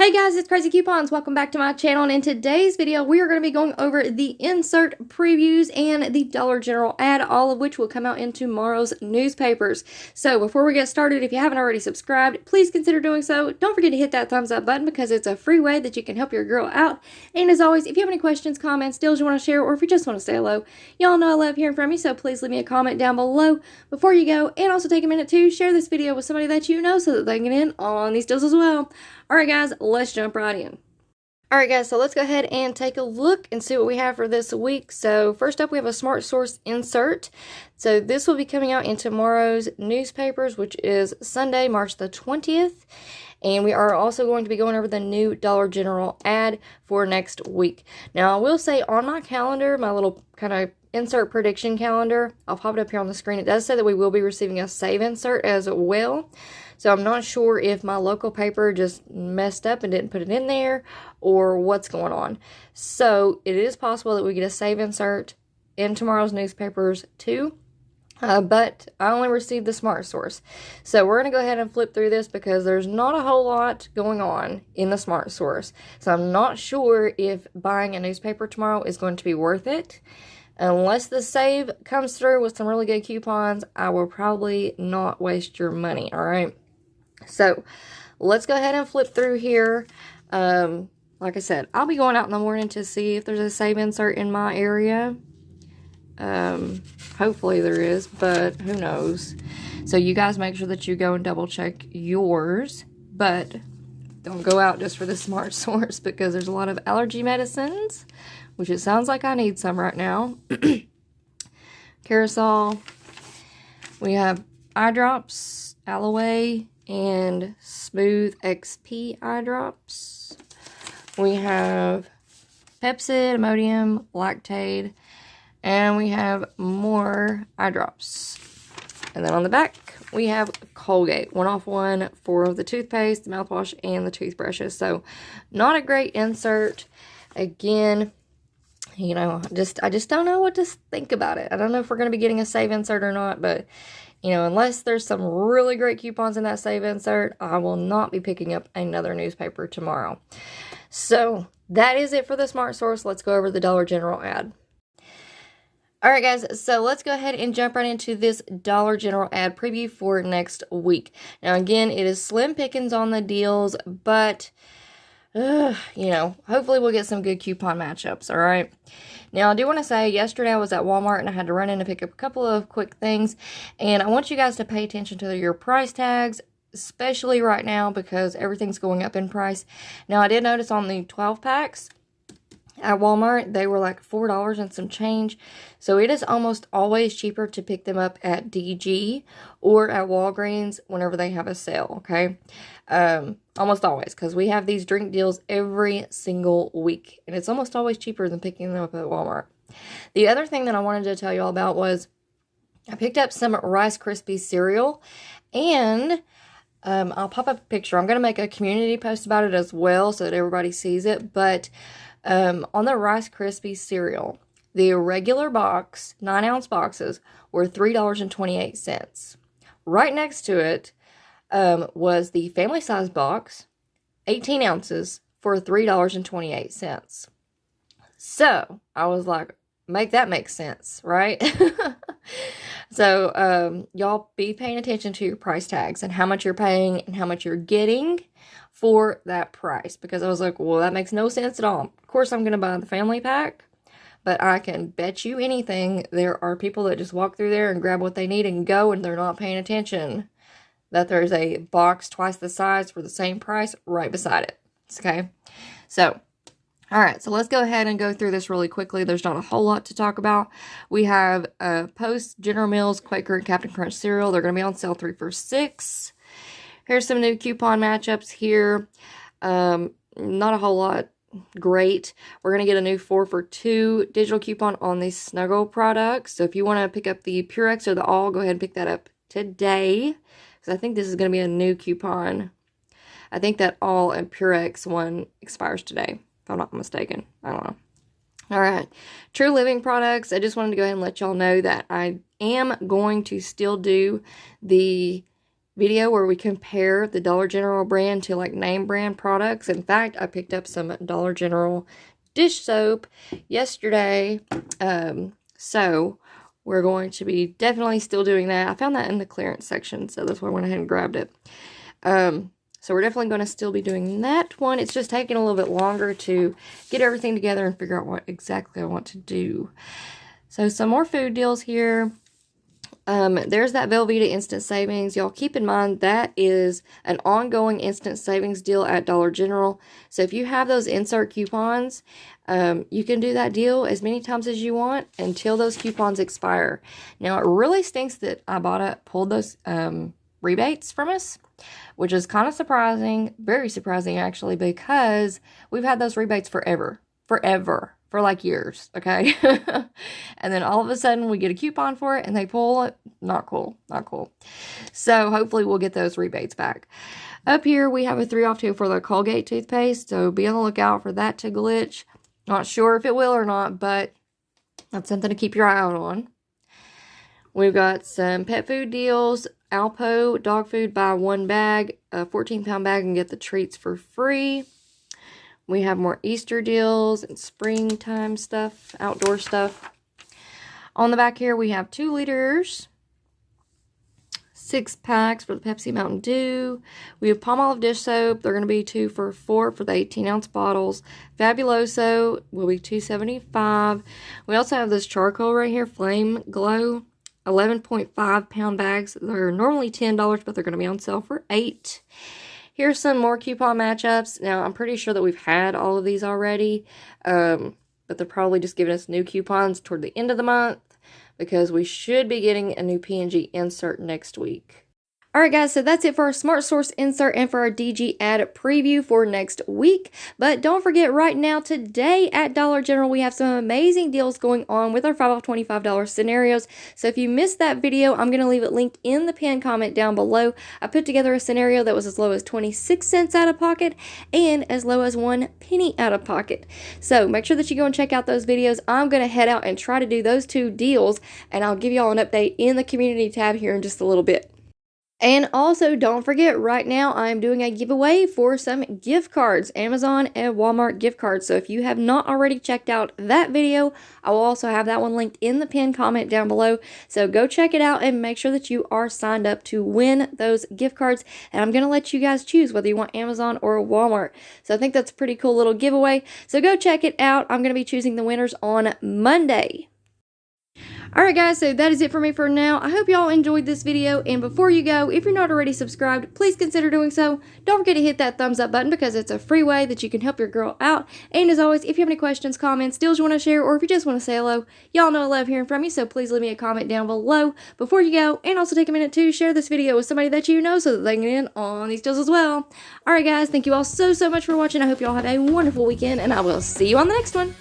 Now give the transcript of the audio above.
Hey guys, it's Crazy Coupons. Welcome back to my channel, and in today's video we are going to be going over the insert previews and the Dollar General ad, all of which will come out in tomorrow's newspapers. So before we get started, if you haven't already subscribed, please consider doing so. Don't forget to hit that thumbs up button because it's a free way that you can help your girl out. And as always, if you have any questions, comments, deals you want to share, or if you just want to say hello, y'all know I love hearing from you, so please leave me a comment down below before you go, and also take a minute to share this video with somebody that you know so that they can get in on these deals as well. Alright guys, let's jump right in. Alright guys, so let's go ahead and take a look and see what we have for this week. So first up we have a Smart Source insert. So this will be coming out in tomorrow's newspapers, which is Sunday, March the 20th. And we are also going to be going over the new Dollar General ad for next week. Now I will say on my calendar, my little kind of insert prediction calendar, I'll pop it up here on the screen. It does say that we will be receiving a save insert as well. So I'm not sure if my local paper just messed up and didn't put it in there or what's going on. So it is possible that we get a save insert in tomorrow's newspapers too. But I only received the Smart Source. So we're going to go ahead and flip through this because there's not a whole lot going on in the Smart Source. So I'm not sure if buying a newspaper tomorrow is going to be worth it. Unless the save comes through with some really good coupons, I will probably not waste your money, alright? So, let's go ahead and flip through here. Like I said, I'll be going out in the morning to see if there's a save insert in my area. Hopefully there is, but who knows. So, you guys make sure that you go and double check yours. But, don't go out just for the Smart Source because there's a lot of allergy medicines, which it sounds like I need some right now. Carousel. We have eye drops, aloe, and Smooth XP eye drops. We have Pepsid, Imodium, Lactaid, and we have more eye drops. And then on the back, we have Colgate, 1-off-1 for the toothpaste, the mouthwash, and the toothbrushes. So, not a great insert. Again, you know, I just don't know what to think about it. I don't know if we're going to be getting a save insert or not, but you know, unless there's some really great coupons in that save insert, I will not be picking up another newspaper tomorrow. So, that is it for the Smart Source. Let's go over the Dollar General ad. Alright guys, so let's go ahead and jump right into this Dollar General ad preview for next week. Now again, it is slim pickings on the deals, but you know, hopefully we'll get some good coupon matchups, alright? Now, I do want to say, yesterday I was at Walmart and I had to run in to pick up a couple of quick things. And I want you guys to pay attention to your price tags, especially right now because everything's going up in price. Now, I did notice on the 12 packs at Walmart, they were like $4 and some change. So it is almost always cheaper to pick them up at DG or at Walgreens whenever they have a sale, okay? Almost always, because we have these drink deals every single week. And it's almost always cheaper than picking them up at Walmart. The other thing that I wanted to tell you all about was I picked up some Rice Krispies cereal. And I'll pop up a picture. I'm going to make a community post about it as well so that everybody sees it. But on the Rice Krispies cereal, the regular box, 9-ounce boxes, were $3.28. Right next to it was the family size box, 18 ounces, for $3.28. So, I was like, make that make sense, right? So, y'all be paying attention to your price tags and how much you're paying and how much you're getting for that price. Because I was like, well, that makes no sense at all. Of course, I'm going to buy the family pack. But I can bet you anything, there are people that just walk through there and grab what they need and go, and they're not paying attention that there's a box twice the size for the same price right beside it. Okay? So, alright, so let's go ahead and go through this really quickly. There's not a whole lot to talk about. We have Post, General Mills, Quaker, and Captain Crunch cereal. They're going to be on sale 3 for $6. Here's some new coupon matchups here. Not a whole lot. Great. We're going to get a new 4 for $2 digital coupon on these Snuggle products. So if you want to pick up the Purex or the All, go ahead and pick that up today. Because I think this is going to be a new coupon. I think that All and Purex one expires today, if I'm not mistaken. I don't know. Alright. True Living products. I just wanted to go ahead and let y'all know that I am going to still do the video where we compare the Dollar General brand to like name brand products. In fact, I picked up some Dollar General dish soap yesterday. So we're going to be definitely still doing that. I found that in the clearance section, so that's why I went ahead and grabbed it. So we're definitely going to still be doing that one. It's just taking a little bit longer to get everything together and figure out what exactly I want to do. So some more food deals here. There's that Velveeta Instant Savings. Y'all keep in mind that is an ongoing instant savings deal at Dollar General. So if you have those insert coupons, you can do that deal as many times as you want until those coupons expire. Now, it really stinks that Ibotta pulled those rebates from us, which is kind of surprising, very surprising actually, because we've had those rebates forever, for like years, okay? And then all of a sudden we get a coupon for it and they pull it. Not cool, not cool. So hopefully we'll get those rebates back. Up here we have a 3 off 2 for the Colgate toothpaste, so be on the lookout for that to glitch. Not sure if it will or not, but that's something to keep your eye out on. We've got some pet food deals. Alpo dog food, buy 1 bag, a 14-pound bag, and get the treats for free. We have more Easter deals and springtime stuff, outdoor stuff. On the back here, we have 2 liters, 6 packs for the Pepsi Mountain Dew. We have Palmolive dish soap. They're going to be 2 for $4 for the 18-ounce bottles. Fabuloso will be $2.75. We also have this charcoal right here, Flame Glow. 11.5-pound bags. They're normally $10, but they're going to be on sale for $8. Here's some more coupon matchups. Now, I'm pretty sure that we've had all of these already, but they're probably just giving us new coupons toward the end of the month because we should be getting a new P&G insert next week. Alright guys, so that's it for our Smart Source insert and for our DG ad preview for next week. But don't forget, right now, today at Dollar General, we have some amazing deals going on with our 5 off $25 scenarios. So if you missed that video, I'm going to leave it linked in the pinned comment down below. I put together a scenario that was as low as 26 cents out of pocket and as low as 1 penny out of pocket. So make sure that you go and check out those videos. I'm going to head out and try to do those 2 deals, and I'll give y'all an update in the community tab here in just a little bit. And also, don't forget, right now I'm doing a giveaway for some gift cards, Amazon and Walmart gift cards. So if you have not already checked out that video, I will also have that one linked in the pinned comment down below. So go check it out and make sure that you are signed up to win those gift cards. And I'm going to let you guys choose whether you want Amazon or Walmart. So I think that's a pretty cool little giveaway. So go check it out. I'm going to be choosing the winners on Monday. Alright guys, so that is it for me for now. I hope y'all enjoyed this video, and before you go, if you're not already subscribed, please consider doing so. Don't forget to hit that thumbs up button because it's a free way that you can help your girl out. And as always, if you have any questions, comments, deals you want to share, or if you just want to say hello, y'all know I love hearing from you, so please leave me a comment down below before you go, and also take a minute to share this video with somebody that you know so that they can get in on these deals as well. Alright guys, thank you all so much for watching. I hope y'all have a wonderful weekend, and I will see you on the next one.